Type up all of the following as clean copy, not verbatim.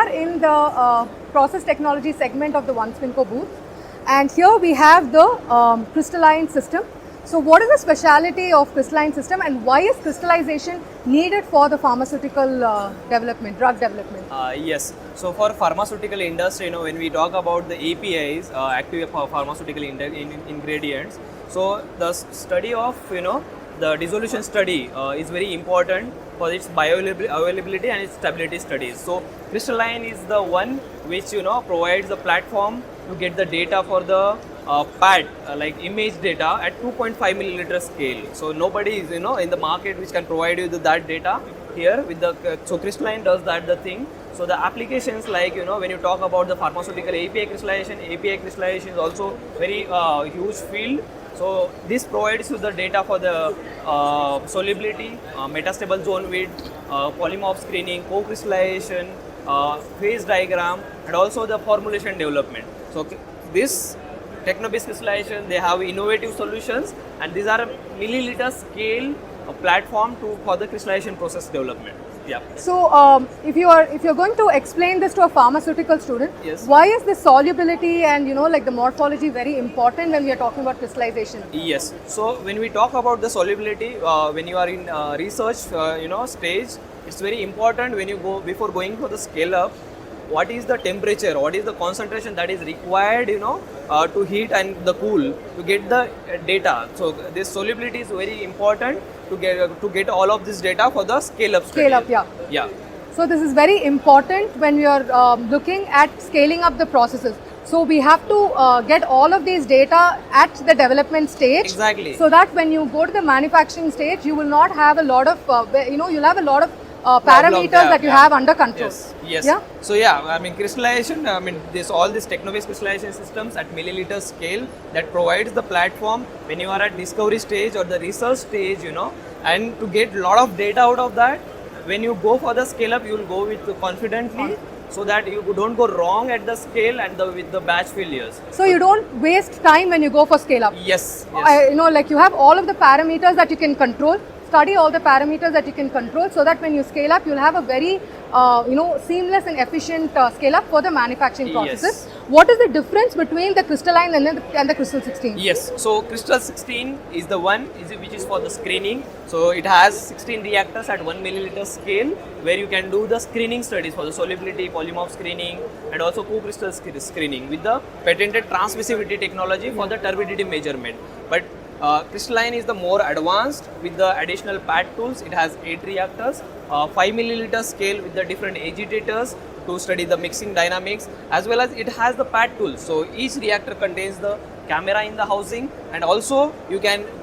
are in the process technology segment of the Spinco booth, and here we have the crystalline system. So what is the speciality of crystalline system, and why is crystallization needed for the pharmaceutical development, drug development? Yes. So for pharmaceutical industry, when we talk about the APIs, active pharmaceutical ingredients, so the study of the dissolution study is very important for its bioavailability and its stability studies. So crystalline is the one which provides the platform to get the data for the PAT, like image data at 2.5 milliliter scale. So nobody is in the market which can provide you that data here with the so crystalline does the thing. So the applications like when you talk about the pharmaceutical API crystallization is also very huge field. So this provides you the data for the solubility, metastable zone width, polymorph screening, co-crystallization, phase diagram, and also the formulation development. So this techno-based crystallization, they have innovative solutions, and these are milliliter scale platform for the crystallization process development. Yeah. So if you're going to explain this to a pharmaceutical student, yes, why is the solubility and like the morphology very important when we are talking about crystallization? Yes. So when we talk about the solubility, when you are in research stage, it's very important when you go before going for the scale up. What is the temperature, what is the concentration that is required to heat and the cool to get the data. So this solubility is very important to get all of this data for the scale up study. Scale up, yeah. Yeah. So this is very important when we are looking at scaling up the processes. So we have to get all of these data at the development stage. Exactly. So that when you go to the manufacturing stage, you will not have a lot of you'll have a lot of parameters that you have under control. Yes. Yes. Yeah? So crystallization, all these techno-based crystallization systems at milliliter scale that provides the platform when you are at discovery stage or the research stage, and to get a lot of data out of that. When you go for the scale up, you will go with confidently, so that you don't go wrong at the scale and with the batch failures. So you don't waste time when you go for scale up. Yes. Like you have all of the parameters that you can control. Study all the parameters that you can control, so that when you scale up, you'll have a very seamless and efficient scale up for the manufacturing processes. Yes. What is the difference between the crystalline and the crystal 16? Yes, so crystal 16 is the one which is for the screening. So it has 16 reactors at 1 milliliter scale, where you can do the screening studies for the solubility, polymorph screening, and also co-crystal screening with the patented transmissivity technology for the turbidity measurement. But crystalline is the more advanced with the additional PAT tools. It has 8 reactors, 5 milliliter scale with the different agitators to study the mixing dynamics, as well as it has the PAT tools. So each reactor contains the camera in the housing, and also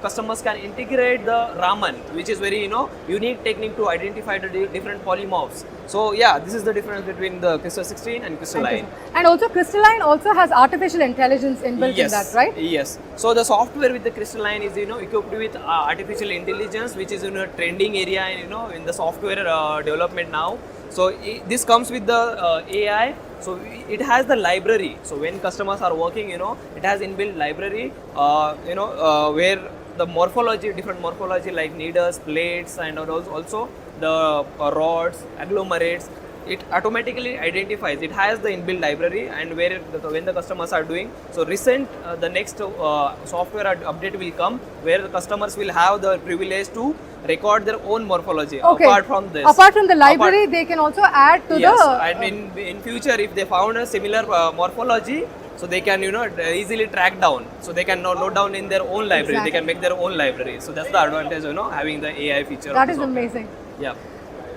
customers can integrate the Raman, which is very unique technique to identify the different polymorphs. So yeah, this is the difference between the crystal 16 and crystalline. And also crystalline also has artificial intelligence inbuilt in that, right? Yes. So the software with the crystalline is equipped with artificial intelligence, which is in a trending area in the software development now. So this comes with the AI. So it has the library. So when customers are working, it has inbuilt library, where the morphology, different morphology like needles, plates, and also the rods, agglomerates, it automatically identifies. It has the inbuilt library, and when the customers are doing. So the next software update will come, where the customers will have the privilege to record their own morphology. Apart from this. Apart from the library, they can also add to and in future, if they found a similar morphology, so they can easily track down. So they can note down in their own library. Exactly. They can make their own library. So that's the advantage having the AI feature. That is amazing. Yeah.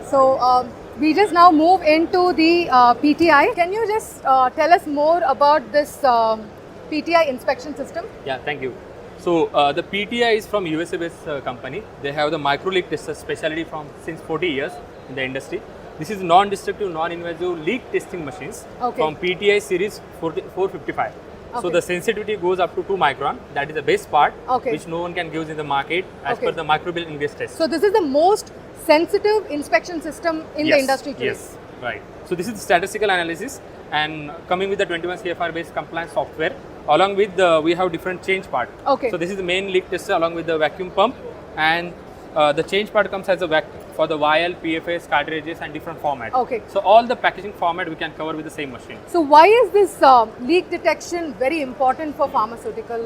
So we just now move into the PTI. Can you just tell us more about this PTI inspection system? Yeah, thank you. So the PTI is from USA based company. They have the micro leak tester specialty since 40 years in the industry. This is non-destructive, non-invasive leak testing machines from PTI series 455. So the sensitivity goes up to 2 micron. That is the best part, which no one can use in the market as per the microbial ingress test. So this is the most sensitive inspection system in the industry today. Yes, right. So this is the statistical analysis, and coming with the 21 CFR based compliance software. Along with we have different change part. So this is the main leak tester along with the vacuum pump, and the change part comes as a for the vial, PFS, cartridges, and different formats. Okay. So all the packaging format we can cover with the same machine. So why is this leak detection very important for pharmaceutical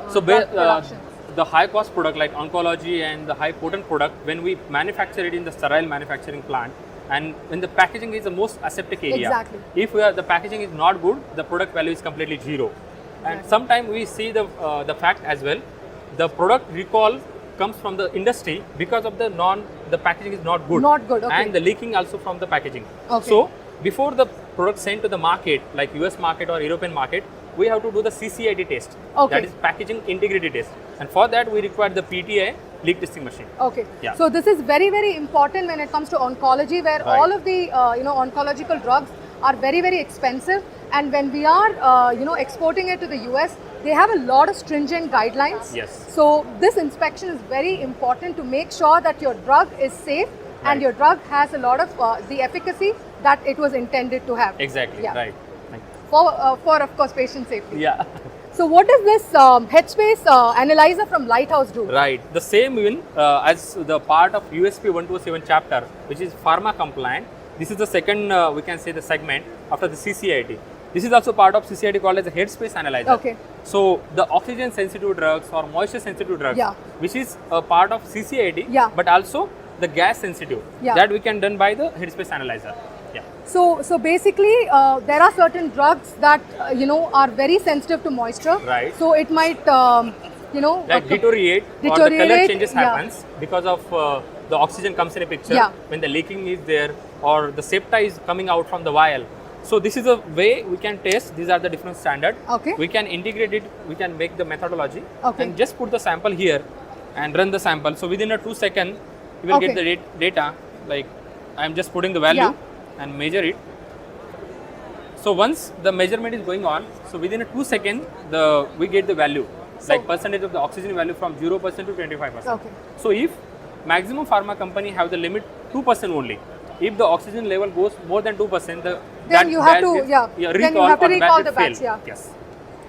So production? the high cost product like oncology and the high potent product, when we manufacture it in the sterile manufacturing plant, and when the packaging is the most aseptic area, Exactly. if the packaging is not good, the product value is completely zero. And sometimes we see the fact as well, the product recall comes from the industry because of the packaging is not good. Not good, okay. And the leaking also from the packaging. Okay. So before the product sent to the market, like US market or European market, we have to do the CCID test. Okay. That is packaging integrity test. And for that we require the PTI leak testing machine. Okay. Yeah. So this is very, very important when it comes to oncology, where Right. all of the oncological drugs are very, very expensive. And when we are exporting it to the US, they have a lot of stringent guidelines. Yes. So this inspection is very important to make sure that your drug is safe and Right. your drug has a lot of the efficacy that it was intended to have. Exactly. Yeah. Right. Thank you. For of course patient safety. Yeah. So what does this headspace analyzer from Lighthouse do? Right. The same even as the part of USP 127 chapter, which is pharma compliant. This is the second, we can say, the segment after the CCID. This is also part of CCID called as a headspace analyzer. Okay. So the oxygen sensitive drugs or moisture sensitive drugs, Yeah. which is a part of CCID, Yeah. but also the gas sensitive, Yeah. that we can done by the headspace analyzer. Yeah. So basically, there are certain drugs that are very sensitive to moisture. Right. So it might Like deteriorate, or the color Deteriorate, changes yeah. happens because of the oxygen comes in a picture, Yeah. when the leaking is there or the septa is coming out from the vial. So this is a way we can test. These are the different standard. Okay. We can integrate it. We can make the methodology Okay. and just put the sample here and run the sample. So within a 2 seconds, you will Okay. get the data. Like I am just putting the value and measure it. So once the measurement is going on, so within a 2 seconds, we get the value, like percentage of the oxygen value from 0% to 25%. Okay. So if maximum pharma company have the limit 2% only, if the oxygen level goes more than 2%, Then you have to then you have to recall the batch. fail. Yes.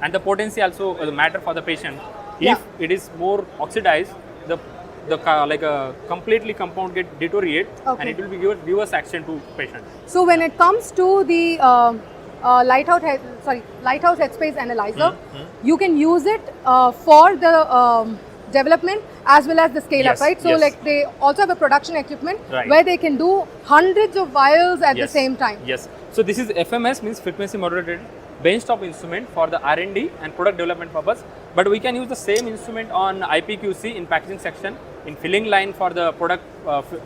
And the potency also matter for the patient. Yeah. If it is more oxidized, like a completely compound get deteriorate, Okay. and it will be give reverse action to patient. So when it comes to the Lighthouse headspace analyzer, you can use it for the development as well as the scale up, Yes, right? So yes. like they also have a production equipment Right. where they can do hundreds of vials at the Yes. same time. Yes. So this is FMS, means frequency modulated benchtop instrument for the R&D and product development purpose. But we can use the same instrument on IPQC in packaging section, in filling line for the product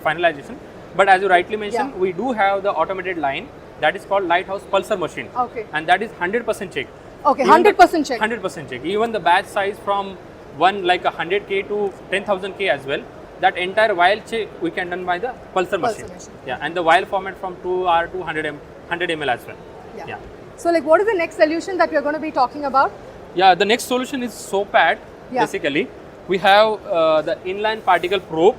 finalization. But as you rightly mentioned, we do have the automated line that is called Lighthouse Pulsar machine. Okay. And that is 100% check. Okay, Even 100% check. 100% check. Even the batch size from 100K to 10,000K as well. That entire vial check we can done by the Pulsar machine. machine. Yeah, and the vial format from 2R to 100 ml as well. Yeah. So like what is the next solution that we're going to be talking about? Yeah, the next solution is SOPAT. Yeah. Basically, we have the inline particle probe.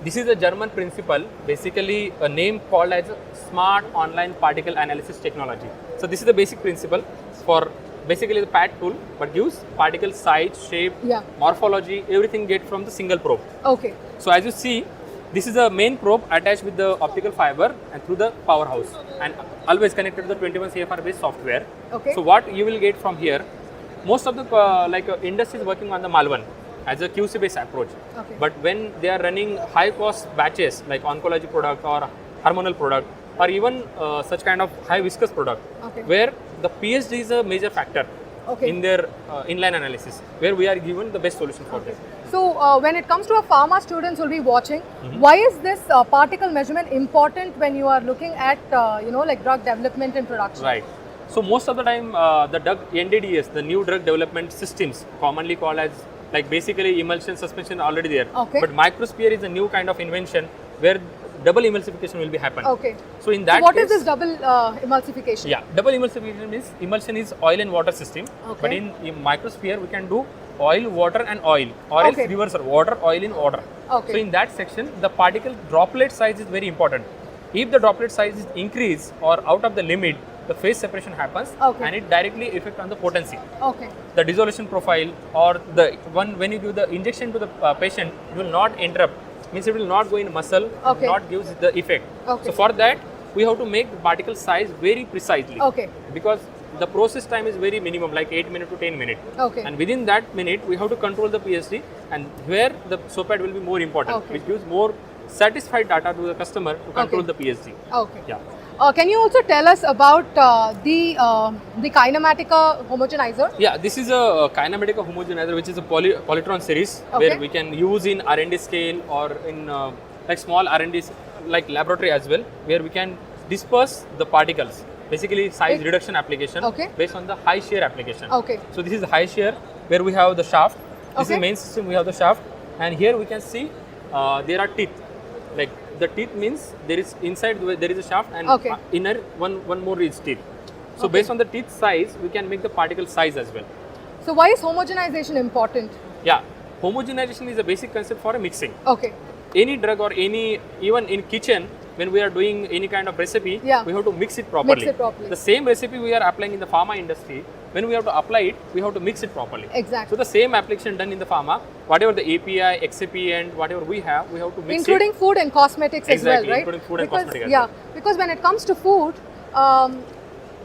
This is a German principle, basically a name called as Smart Online Particle Analysis Technology. So this is the basic principle for basically the PAT tool, but gives particle size, shape, Yeah. morphology, everything get from the single probe. Okay. So as you see, this is a main probe attached with the optical fiber and through the powerhouse, and always connected to the 21 CFR based software. Okay. So what you will get from here, most of the industry is working on the MAL1 as a QC based approach. Okay. But when they are running high cost batches like oncology product or hormonal product, or even such kind of high viscous product, Okay. where the PSD is a major factor Okay. in their inline analysis, where we are given the best solution for this. So when it comes to a pharma students will be watching, why is this particle measurement important when you are looking at like drug development and production? Right. So most of the time, the NDDS, the new drug development systems, commonly called as like basically emulsion suspension already there. Okay. But microsphere is a new kind of invention where double emulsification will be happen. Okay. So in that What case, is this double emulsification? Yeah, double emulsification means emulsion is oil and water system. Okay. But in microsphere we can do oil, water and oil, or Okay. else reverse water, oil in water. Okay. So in that section, the particle droplet size is very important. If the droplet size is increased or out of the limit, the phase separation happens, Okay. and it directly affect on the potency. Okay. The dissolution profile, or the one when you give the injection to the patient, it will not interrupt. Means it will not go in muscle, Okay. not gives the effect. Okay. So for that, we have to make the particle size very precisely. Okay. Because the process time is very minimum, like 8 minutes to 10 minutes. Okay. And within that minute, we have to control the PSD, and where the soap pad will be more important, Okay. which gives more satisfied data to the customer to control Okay. the PSD. Okay. Yeah. Can you also tell us about the Kinematica homogenizer? Yeah, this is a Kinematica homogenizer, which is a polytron series, Okay. where we can use in R&D scale or in like small R&D like laboratory as well, where we can disperse the particles. Basically, size It- reduction application Okay. based on the high shear application. Okay. So this is high shear, where we have the shaft. This Okay. is main system. We have the shaft, and here we can see there are teeth. Like the teeth means there is inside there is a shaft, and Okay. inner one more is teeth. So Okay. based on the teeth size, we can make the particle size as well. So why is homogenization important? Yeah, homogenization is a basic concept for a mixing. Okay. Any drug or any, even in kitchen, when we are doing any kind of recipe, Yeah. we have to mix it properly. Mix it properly. The same recipe we are applying in the pharma industry, when we have to apply it, we have to mix it properly. Exactly. So the same application done in the pharma, whatever the API, excipient, whatever we have to mix Including it. food and cosmetics as well, Exactly, right? including food and Because, cosmetic as yeah, well. because when it comes to food,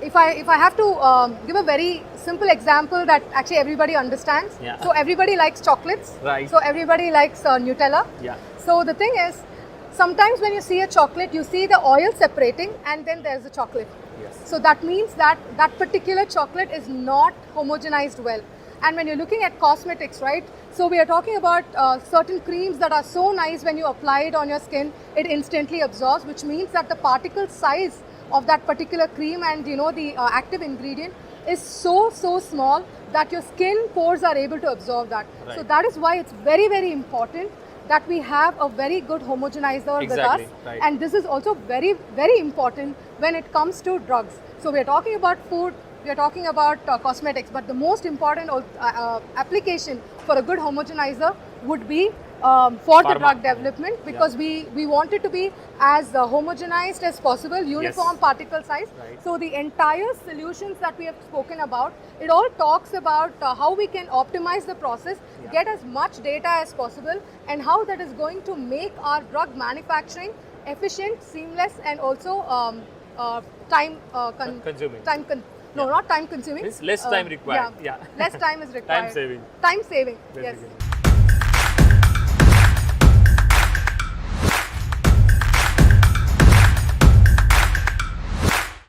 if I have to give a very simple example that actually everybody understands. Yeah. So everybody likes chocolates. Right. So everybody likes Nutella. Yeah. So the thing is, sometimes when you see a chocolate, you see the oil separating, and then there's a chocolate. Yes. So that means that that particular chocolate is not homogenized well. And when you're looking at cosmetics, right? So we are talking about certain creams that are so nice when you apply it on your skin, it instantly absorbs, which means that the particle size of that particular cream and the active ingredient is so small that your skin pores are able to absorb that. Right. So that is why it's very important that we have a very good homogenizer Exactly, with us. right. And this is also very important when it comes to drugs. So we are talking about food, we are talking about cosmetics, but the most important application for a good homogenizer would be for the Pharma. drug development, because we want it to be as homogenized as possible, uniform particle size. Right. So the entire solutions that we have spoken about, it all talks about how we can optimize the process, get as much data as possible, and how that is going to make our drug manufacturing efficient, seamless, and also time Consuming. not time consuming. Means less time required. Yeah. Less time is required. Time saving. Time saving. Yes. Basically.